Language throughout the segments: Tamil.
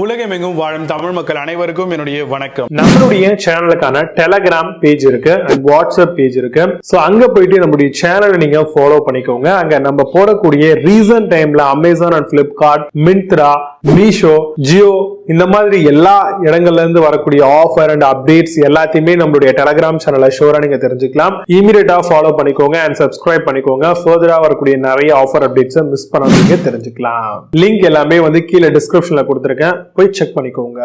உலகமெங்கும் வாழும் தமிழ் மக்கள் அனைவருக்கும் என்னுடைய வணக்கம். நம்மளுடைய சேனலுக்கான டெலகிராம் பேஜ் இருக்கு அண்ட் வாட்ஸ்அப் பேஜ் இருக்கு. சோ அங்க போயிட்டு நம்மளுடைய சேனலை நீங்க ஃபாலோ பண்ணிக்கோங்க. அங்க நம்ம போடக்கூடிய ரீசன்ட் டைம்ல Amazon and Flipkart, Myntra, Meesho, Jio இந்த மாதிரி எல்லா இடங்கள்ல இருந்து வரக்கூடிய ஆஃபர் அண்ட் அப்டேட்ஸ் எல்லாத்தையுமே நம்மளுடைய டெலகிராம் சேனல்ல ஷோரா நீங்க தெரிஞ்சுக்கலாம். இமீடியட்டா ஃபாலோ பண்ணிக்கோங்க அண்ட் சப்ஸ்கிரைப் பண்ணிக்கோங்க. ஃபர்தரா வரக்கூடிய நிறைய ஆஃபர் அப்டேட்ஸ் மிஸ் பண்ணாதீங்க, தெரிஞ்சுக்கலாம். லிங்க் எல்லாமே கீழே டிஸ்கிரிப்ஷன்ல கொடுத்திருக்கேன், போய் செக் பண்ணிக்கோங்க.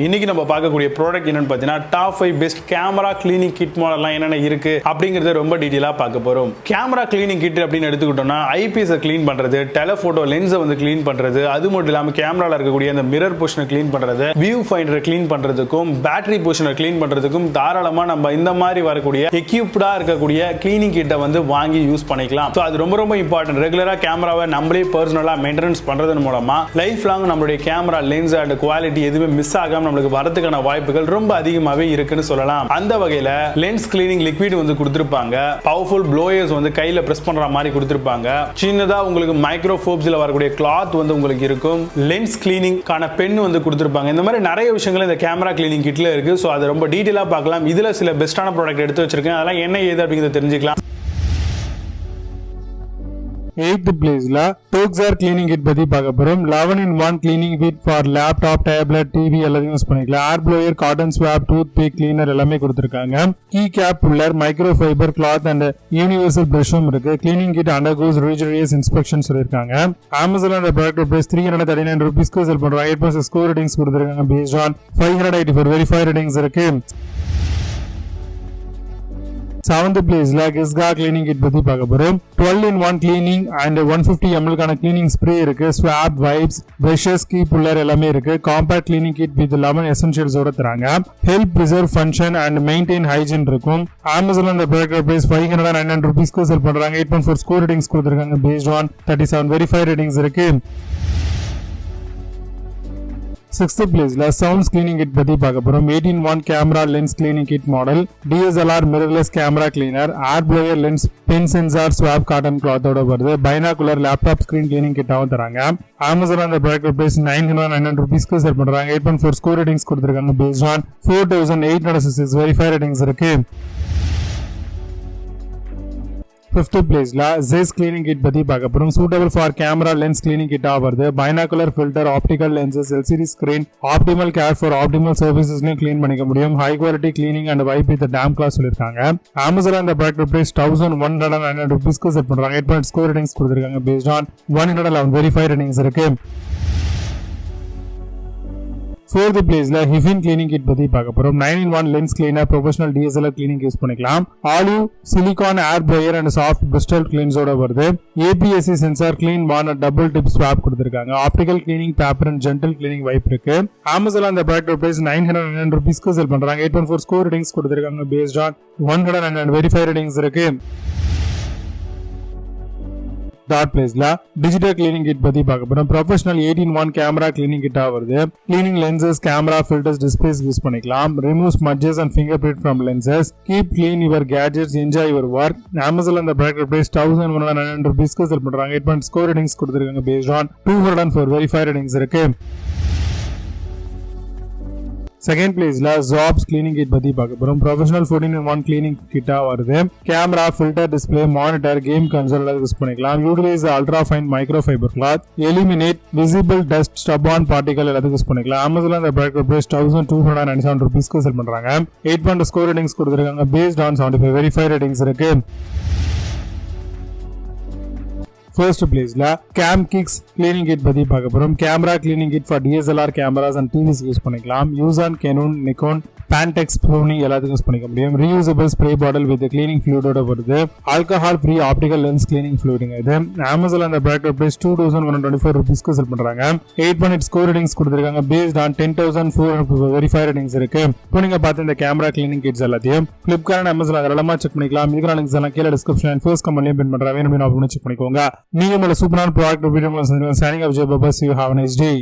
இன்னைக்கு நம்ம பார்க்கக்கூடிய ப்ராடக்ட் என்னன்னு பார்த்தீங்கன்னா top 5 best camera cleaning kit மாடல்லாம் என்னென்ன இருக்கு அப்படிங்கறத ரொம்ப டீடைலா பார்க்க போறோம். கேமரா கிளீனிங் கிட் அப்படின்னு எடுத்துக்கிட்டோம்னா ஐபிஎஸ் கிளீன் பண்றது, டெலிஃபோட்டோ லென்ஸை கிளீன் பண்றது, அது மட்டும் இல்லாம கேமரால இருக்கக்கூடிய அந்த மிரர் பொசிஷனை கிளீன் பண்றது, வியூ ஃபைண்டரை கிளீன் பண்றதுக்கும் பேட்டரி பொசிஷனை கிளீன் பண்றதுக்கும் தாராளமா நம்ம இந்த மாதிரி வரக்கூடிய எக்யூப்டா இருக்கக்கூடிய கிளீனிங் கிட்டை வாங்கி யூஸ் பண்ணிக்கலாம். ஸோ அது ரொம்ப ரொம்ப இம்பார்ட்டன்ட். ரெகுலரா கேமராவை நம்மளே பர்சனலா மெயின்டெனன்ஸ் பண்றதன் மூலமா லைஃப் லாங் நம்மளுடைய கேமரா லென்ஸ் அண்ட் குவாலிட்டி எதுவுமே மிஸ் ஆகாம நம்மளுக்கு வரதுக்கான வாய்ப்புகள் ரொம்ப அதிகமாவே இருக்குன்னு சொல்லலாம். அந்த வகையில லென்ஸ் கிளீனிங் லிக்விட் கொடுத்திருப்பாங்க. பவர்ஃபுல் ப்ளோயர்ஸ் கையில பிரஸ் பண்ற மாதிரி கொடுத்திருப்பாங்க. சின்னதா உங்களுக்கு மைக்ரோஃபோப்ஸ்ல வரக்கூடிய கிளாத் உங்களுக்கு இருக்கும். லென்ஸ் கிளீனிங்கான பென் கொடுத்திருப்பாங்க. இந்த மாதிரி நிறைய விஷயங்கள் இந்த கேமரா கிளீனிங் கிட்ல இருக்கு. சோ அதை ரொம்ப டீடைலா பார்க்கலாம். இதுல சில பெஸ்டான ப்ராடக்ட் எடுத்து வச்சிருக்கேன். அதெல்லாம் என்ன ஏது அப்படிங்கறத தெரிஞ்சுக்கலாம். 8th பிளேஸ்ல டோக்ஸார் கிளீனிங் கிட் பத்தி பார்க்க போறோம். 11-in-1 cleaning kit for laptop, tablet, TV எல்லாத்தையும் யூஸ் பண்ணிக்கலாம். Air blower, cotton swab, toothpick, cleaner எல்லாமே கொடுத்திருக்காங்க. Key cap puller, microfibre cloth and universal பிரஷும் இருக்கு. Cleaning kit undergoes rigorous inspection சொல்லிருக்காங்க. Amazon product price 339 rupees sell பண்றாங்க. 8.6 ஸ்கோர் ரேட்டிங்ஸ் கொடுத்திருக்காங்க. பேஸ்ட் ஆன் 584 வெரிஃபைட் ரேட்டிங்ஸ் இருக்கு. 7th பிளேஸ்ல கிஸ்கா கிளீனிங் கிட் பத்தி பார்க்க போறோம். 12-in-1 கிளீனிங் அண்ட் 150 ml கான கிளீனிங் ஸ்ப்ரே இருக்கு. ஸ்வாப், வைப்ஸ், பிரஷஸ், கீ புல்லர் எல்லாமே இருக்கு. காம்பாக்ட் கிளீனிங் கிட் வித் 11 எசென்ஷியல்ஸோட தராங்க. Help preserve function and maintain hygiene இருக்கும். அமேசான் அந்த ப்ராடக்ட் பிரைஸ் 599 rupees செல் பண்றாங்க. 8.4 ஸ்கோர் ரேட்டிங்ஸ் கொடுத்திருக்காங்க. பேஸ்ட் ஆன் 37 வெரிஃபைட் ரேட்டிங்ஸ் இருக்கு. 6th பிளேஸ்ல சவுண்ட்ஸ் கிளீனிங் கிட் பத்தி பார்க்க போறோம். 18-in-1 camera lens cleaning kit model. DSLR mirrorless camera cleaner, air blower, lens, pen sensor, swab, cotton கிளாத்தோட வருது. பைனாகுலர் லேப்டாப் ஸ்கிரீன் கிளீனிங் கிட்டாவும் தராங்க. அமேசான் அந்த ப்ராடக்ட் பிரைஸ் 999 rupees செல் பண்றாங்க. 8.4 ஸ்கோர் ரேட்டிங்ஸ் கொடுத்திருக்காங்க. பேஸ்ட் ஆன் 4866 வெரிஃபைட் ரேட்டிங்ஸ் இருக்கு. 5th பிளேஸ்ல Zeiss கிளீனிங் கிட் பத்தி பார்க்க போறோம். Suitable for camera lens cleaning கிட்டா வருது. Binocular filter, optical lenses, LCD screen, optimal care for optimal சர்வீசஸ்லயும் கிளீன் பண்ணிக்க முடியும். High quality cleaning and wipe with damp glass சொல்லிருக்காங்க. அமேசான் அந்த ப்ராடக்ட் பிரைஸ் 1199 rupees செட் பண்றாங்க. 8.8 ஸ்கோர் ரேட்டிங்ஸ் கொடுத்திருக்காங்க. பேஸ்ட் ஆன் 111 வெரிஃபைட் ரேட்டிங்ஸ் இருக்கு. 4th பிளேஸ்ல ஹிஃபின் கிளீனிங் கிட் பத்தி பார்க்க போறோம். 9-in-1 lens cleaner, professional DSLR cleaning use பண்ணிக்கலாம். Olive, silicone, air blower and soft bristle கிளீன்ஸோட வருது. APS-C sensor, clean warner, double tip swab கொடுத்திருக்காங்க. Optical cleaning paper and gentle cleaning wipe இருக்கு. அமேசான் அந்த ப்ராடக்ட் பிரைஸ் 999 rupees செல் பண்றாங்க. 8.4 ஸ்கோர் ரேட்டிங்ஸ் கொடுத்திருக்காங்க. பேஸ்ட் ஆன் 109 வெரிஃபைட் ரேட்டிங்ஸ் இருக்கு. டாட் பிளேஸ்ல டிஜிட்டல் கிளீனிங் கிட் பத்தி பார்க்க போறோம். ப்ரொஃபஷனல் 18-in-1 கேமரா கிளீனிங் கிட்டா வருது. Cleaning lenses, camera filters, displays use பண்ணிக்கலாம். Remove smudges and fingerprint from lenses. Keep clean your gadgets, enjoy your work. Amazon அந்த ப்ராடக்ட் பிரைஸ் 1199 rupees செல் பண்றாங்க. 8.0 ஸ்கோர் ரேட்டிங்ஸ் கொடுத்திருக்காங்க. பேஸ்ட் ஆன் 204 வெரிஃபைட் ரேட்டிங்ஸ் இருக்கு. 2nd பிளேஸ்ல ஜாப்ஸ் கிளீனிங் கிட் பத்தி பார்க்க போறோம். ப்ரொஃபஷனல் 14-in-1 கிளீனிங் கிட்டா வருது. Camera, filter, display, monitor, game console use பண்ணிக்கலாம். Utilise ultra fine microfibre cloth, eliminate visible dust, stub on particle எல்லாத்துக்கும் யூஸ் பண்ணிக்கலாம். அமேசான் அந்த ப்ராடக்ட் பிரைஸ் 1297 rupees செல் பண்றாங்க. 8.0 ஸ்கோர் ரேட்டிங்ஸ் கொடுத்திருக்காங்க. பேஸ்ட் ஆன் 75 வெரிஃபைட் ரேட்டிங்ஸ் இருக்கு. 1st பிளேஸ்ல கேம் கிக்ஸ் கிளீனிங் கிட் பத்தி பார்க்க போறோம். Camera cleaning kit for DSLR cameras and TVs use பண்ணிக்கலாம். யூசான், கெனூன், நிக்கோன், பேன்டெக்ஸ், சோனி எல்லாத்துக்கும் யூஸ் பண்ணிக்க முடியும். Reusable spray bottle with cleaning ஃப்ளூயிடோட வருது. Alcohol free optical lens cleaning ஃப்ளூயிடுங்க இது. அமேசான் அந்த ப்ராடக்ட் பிரைஸ் 2124 rupees செல் பண்றாங்க. 8.8 ஸ்கோர் ரேட்டிங்ஸ் கொடுத்திருக்காங்க. பேஸ்ட் ஆன் 10,400 வெரிஃபைட் ரேட்டிங்ஸ் இருக்கு. இப்போ நீங்க பார்த்த இந்த கேமரா கிளீனிங் கிட்ஸ் எல்லாத்தையும் பிளிப்கார்ட், அமேசான் அதெல்லாம் செக் பண்ணிக்கலாம். இதுக்கான லிங்க்ஸ் எல்லாம் கீழே டிஸ்கிரிப்ஷன் ஃபர்ஸ்ட் கமெண்ட்லயும் பின் பண்றேன். வேணும் அப்படின்னு செக் பண்ணிக்கோங்க. நீங்க மேல சூப்பரான product video signing off J Baba. See you, have a nice day.